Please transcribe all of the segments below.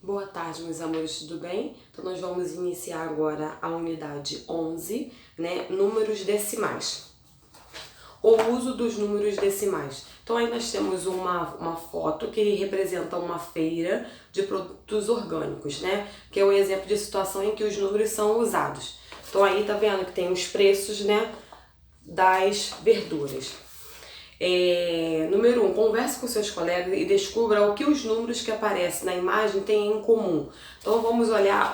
Boa tarde, meus amores, tudo bem? Então nós vamos iniciar agora a unidade 11, né? Números decimais. O uso dos números decimais. Então aí nós temos uma foto que representa uma feira de produtos orgânicos, né? Que é o exemplo de situação em que os números são usados. Então aí tá vendo que tem os preços, né, das verduras. Número 1, converse com seus colegas e descubra o que os números que aparecem na imagem têm em comum. Então vamos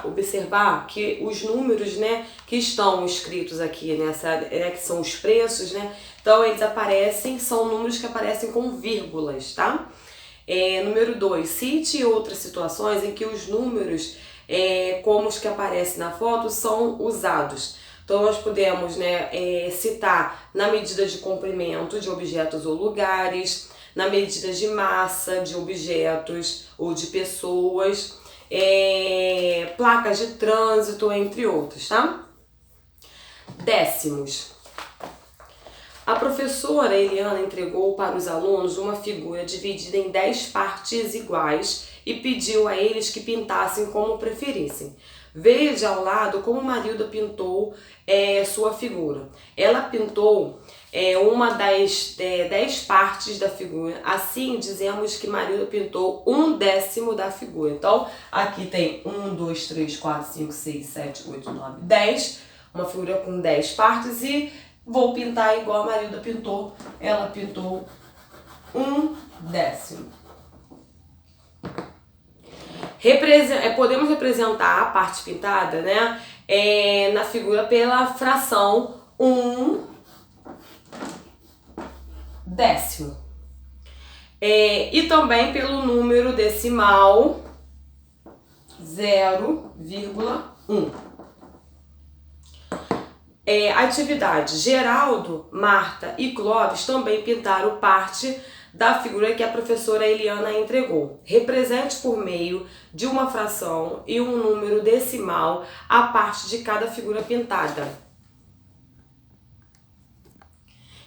observar que os números, né, que estão escritos aqui nessa, que são os preços, né, então eles aparecem, são números que aparecem com vírgulas, tá? Número 2, cite outras situações em que os números, como os que aparecem na foto, são usados. Então nós podemos, né, citar na medida de comprimento de objetos ou lugares, na medida de massa de objetos ou de pessoas, placas de trânsito, entre outros, tá? Décimos. A professora Eliana entregou para os alunos uma figura dividida em 10 partes iguais e pediu a eles que pintassem como preferissem. Veja ao lado como Marilda pintou sua figura. Ela pintou uma das 10 partes da figura. Assim, dizemos que Marilda pintou 1/10 da figura. Então, aqui tem 1, 2, 3, 4, 5, 6, 7, 8, 9, 10. Uma figura com 10 partes e vou pintar igual a Marilda pintou. Ela pintou 1/10. Podemos representar a parte pintada, né, na figura pela fração 1/10. E também pelo número decimal 0,1. Atividade. Geraldo, Marta e Clóvis também pintaram parte da figura que a professora Eliana entregou. Represente por meio de uma fração e um número decimal a parte de cada figura pintada.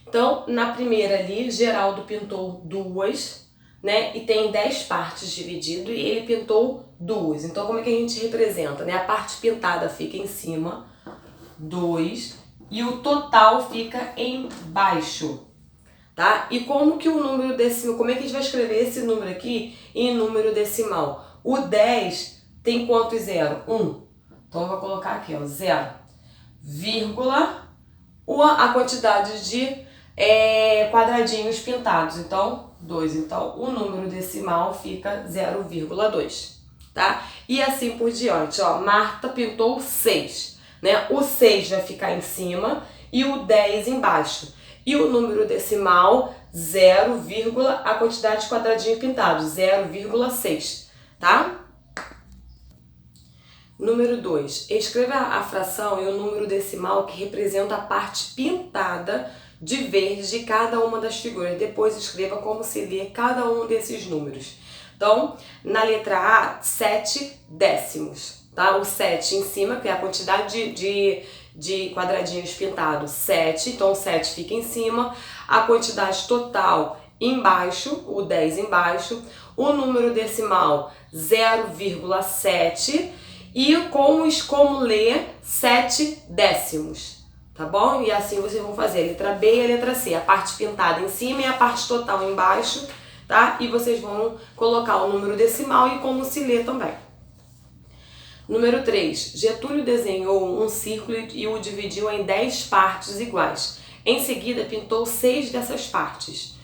Então, na primeira ali, Geraldo pintou 2, né? E tem 10 partes dividido e ele pintou 2. Então, como é que a gente representa, né? A parte pintada fica em cima, 2, e o total fica embaixo. Tá? E como que o número decimal, como é que a gente vai escrever esse número aqui em número decimal? O 10 tem quantos zero? 1. Então eu vou colocar aqui, ó, 0, vírgula, a quantidade de quadradinhos pintados. Então, 2. Então, o número decimal fica 0,2, tá? E assim por diante, ó. Marta pintou 6, né? O 6 vai ficar em cima e o 10 embaixo. E o número decimal, 0, a quantidade de quadradinhos pintados, 0,6, tá? Número 2. Escreva a fração e o número decimal que representa a parte pintada de verde de cada uma das figuras. Depois escreva como se lê cada um desses números. Então, na letra A, 7 décimos, tá? O 7 em cima, que é a quantidade de quadradinhos pintados, 7, então o 7 fica em cima, a quantidade total embaixo, o 10 embaixo, o número decimal 0,7 e como ler 7 décimos, tá bom? E assim vocês vão fazer a letra B e a letra C, a parte pintada em cima e a parte total embaixo, tá? E vocês vão colocar o número decimal e como se lê também. Número 3. Getúlio desenhou um círculo e o dividiu em 10 partes iguais. Em seguida, pintou 6 dessas partes.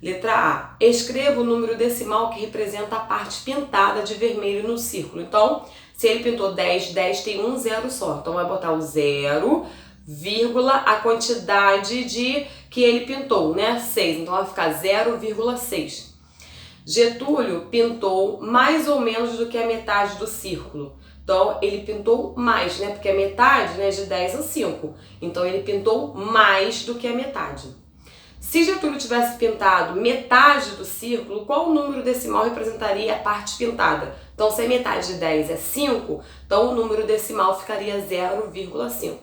Letra A. Escreva o número decimal que representa a parte pintada de vermelho no círculo. Então, se ele pintou 10, 10 tem um zero só. Então, vai botar o 0, a quantidade que ele pintou, né? 6. Então, vai ficar 0,6. Getúlio pintou mais ou menos do que a metade do círculo. Então, ele pintou mais, né? Porque a metade, né, de 10 a 5. Então, ele pintou mais do que a metade. Se Getúlio tivesse pintado metade do círculo, qual número decimal representaria a parte pintada? Então, se a metade de 10 é 5, então o número decimal ficaria 0,5.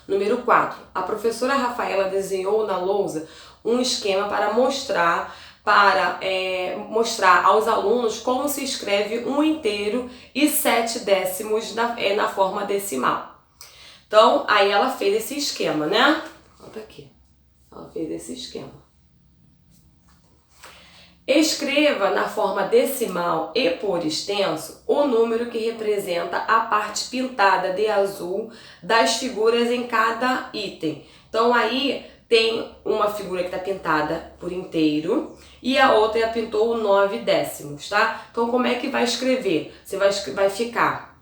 Número 4. A professora Rafaela desenhou na lousa um esquema para mostrar para mostrar aos alunos como se escreve 1 inteiro e 7 décimos na forma decimal. Então, aí ela fez esse esquema, né? Olha aqui. Ela fez esse esquema. Escreva na forma decimal e por extenso o número que representa a parte pintada de azul das figuras em cada item. Então aí tem uma figura que está pintada por inteiro e a outra já pintou 9 décimos, tá? Então como é que vai escrever? Você vai ficar.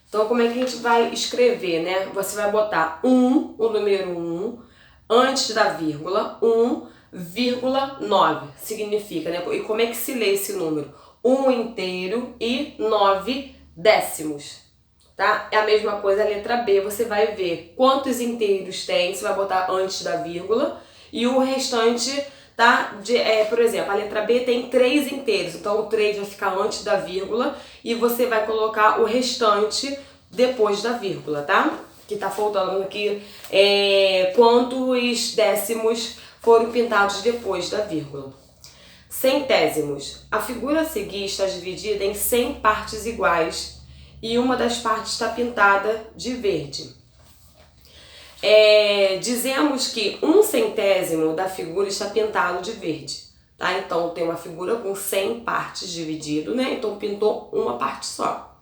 Então como é que a gente vai escrever, né? Você vai botar o número 1, antes da vírgula, 1,9 significa, né? E como é que se lê esse número? 1 inteiro e 9 décimos, tá? É a mesma coisa a letra B, você vai ver quantos inteiros tem, você vai botar antes da vírgula, e o restante, tá? Por exemplo, a letra B tem 3 inteiros, então o 3 vai ficar antes da vírgula, e você vai colocar o restante depois da vírgula, tá? Que tá faltando aqui, quantos décimos foram pintados depois da vírgula. Centésimos. A figura a seguir está dividida em 100 partes iguais e uma das partes está pintada de verde. Dizemos que 1 centésimo da figura está pintado de verde, tá? Então tem uma figura com 100 partes dividido, né? Então pintou uma parte só.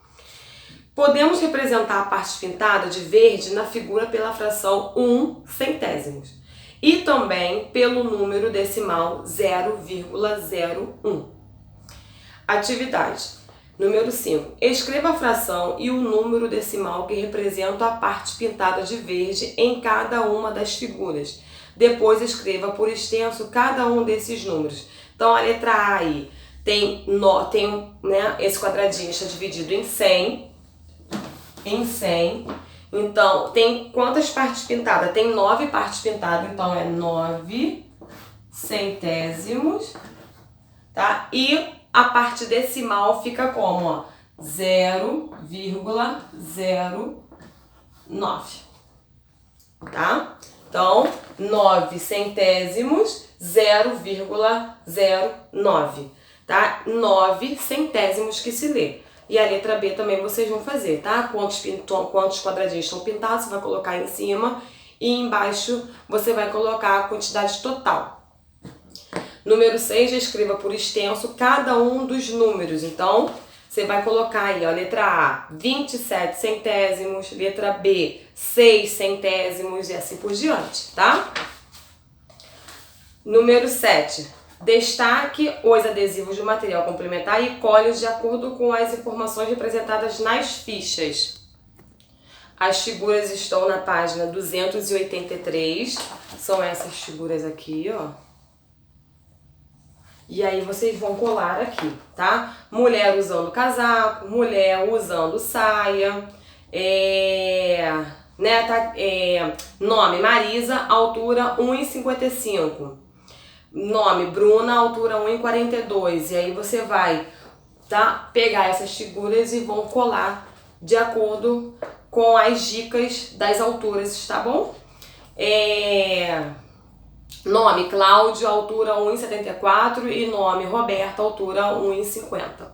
Podemos representar a parte pintada de verde na figura pela fração 1 centésimos. E também pelo número decimal 0,01. Atividade. Número 5. Escreva a fração e o número decimal que representa a parte pintada de verde em cada uma das figuras. Depois escreva por extenso cada um desses números. Então a letra A aí tem né, esse quadradinho está dividido em 100. Então, tem quantas partes pintadas? Tem 9 partes pintadas, então é 9 centésimos, tá? E a parte decimal fica como, ó? 0,09, tá? Então, 9 centésimos, 0,09, tá? 9 centésimos que se lê. E a letra B também vocês vão fazer, tá? Quantos quadradinhos estão pintados, você vai colocar em cima e embaixo você vai colocar a quantidade total. Número 6, escreva por extenso cada um dos números. Então, você vai colocar aí, ó, letra A, 27 centésimos, letra B, 6 centésimos e assim por diante, tá? Número 7. Destaque os adesivos do material complementar e colhe-os de acordo com as informações representadas nas fichas. As figuras estão na página 283, são essas figuras aqui, ó. E aí vocês vão colar aqui, tá? Mulher usando casaco, mulher usando saia, nome Marisa, altura 1,55. Nome Bruna, altura 1,42. E aí você vai, tá, pegar essas figuras e vão colar de acordo com as dicas das alturas, tá bom? Nome Cláudio, altura 1,74 e nome Roberta, altura 1,50.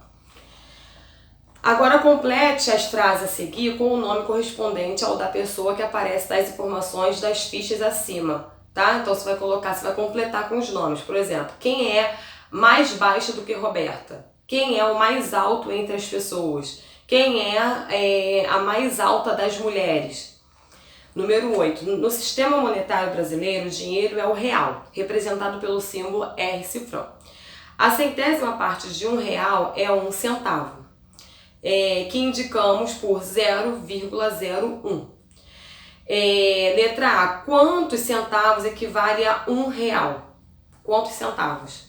Agora complete as frases a seguir com o nome correspondente ao da pessoa que aparece nas informações das fichas acima. Tá? Então você vai completar com os nomes. Por exemplo, quem é mais baixa do que Roberta? Quem é o mais alto entre as pessoas? Quem é a mais alta das mulheres? Número 8. No sistema monetário brasileiro, o dinheiro é o real, representado pelo símbolo R cifrão. A centésima parte de R$1 é 1 centavo, que indicamos por 0,01. Letra A. Quantos centavos equivale a R$1? Quantos centavos?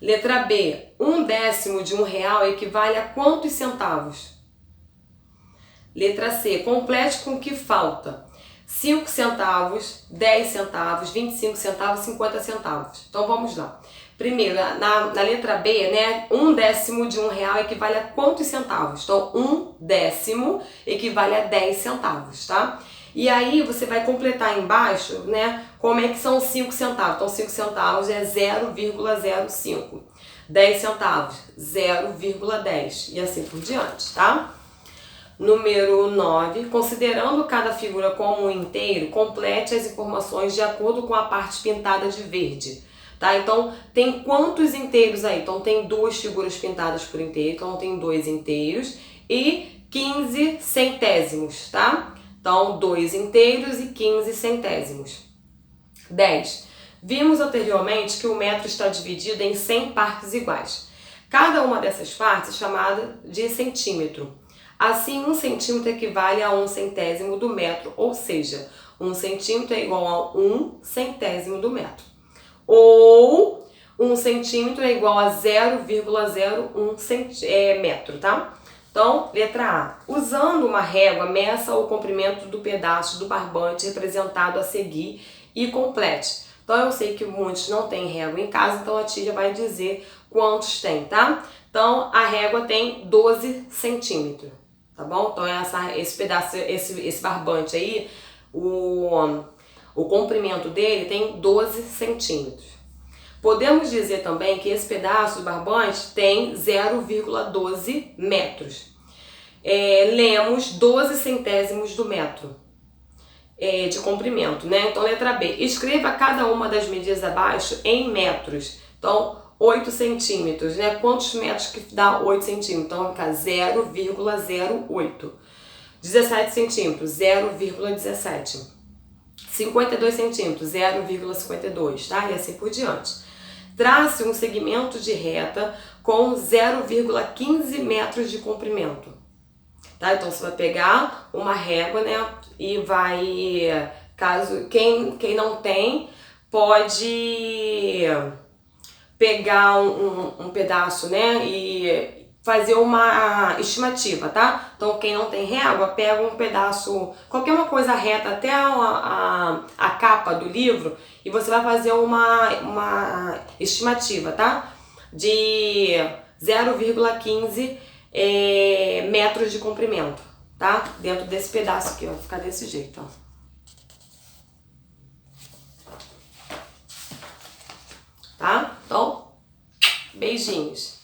Letra B. 1/10 de R$1 equivale a quantos centavos? Letra C. Complete com o que falta. 5 centavos, 10 centavos, 25 centavos, 50 centavos. Então vamos lá. Primeiro, na letra B, né, 1/10 de R$1 equivale a quantos centavos? Então, 1/10 equivale a 10 centavos, tá? E aí você vai completar embaixo, né, Como é que são 5 centavos? Então, 5 centavos é 0,05. 10 centavos, 0,10 e assim por diante, tá? Número 9. Considerando cada figura como um inteiro, complete as informações de acordo com a parte pintada de verde. Tá? Então, tem quantos inteiros aí? Então, tem 2 figuras pintadas por inteiro, então tem 2 inteiros e 15 centésimos, tá? Então, 2 inteiros e 15 centésimos. 10. Vimos anteriormente que o metro está dividido em 100 partes iguais. Cada uma dessas partes é chamada de centímetro. Assim, 1 centímetro equivale a 1 centésimo do metro, ou seja, 1 centímetro é igual a 1 centésimo do metro. Ou 1 centímetro é igual a 0,01 metro, tá? Então, letra A. Usando uma régua, meça o comprimento do pedaço do barbante representado a seguir e complete. Então, eu sei que muitos não têm régua em casa, então a tia vai dizer quantos tem, tá? Então, a régua tem 12 centímetros, tá bom? Então, esse pedaço, esse barbante aí, o comprimento dele tem 12 centímetros. Podemos dizer também que esse pedaço do barbante tem 0,12 metros. Lemos 12 centésimos do metro de comprimento, né? Então, letra B. Escreva cada uma das medidas abaixo em metros. Então, 8 centímetros, né? Quantos metros que dá 8 centímetros? Então, vai ficar 0,08. 17 centímetros, 0,17. 52 centímetros, 0,52, tá? E assim por diante. Trace um segmento de reta com 0,15 metros de comprimento. Tá? Então, você vai pegar uma régua, né? E vai... Caso quem não tem, pode pegar um pedaço, né? E fazer uma estimativa, tá? Então, quem não tem régua, pega um pedaço, qualquer uma coisa reta até a capa do livro e você vai fazer uma estimativa, tá? De 0,15 metros de comprimento, tá? Dentro desse pedaço aqui, ó, vai ficar desse jeito, ó. Tá? Então, beijinhos.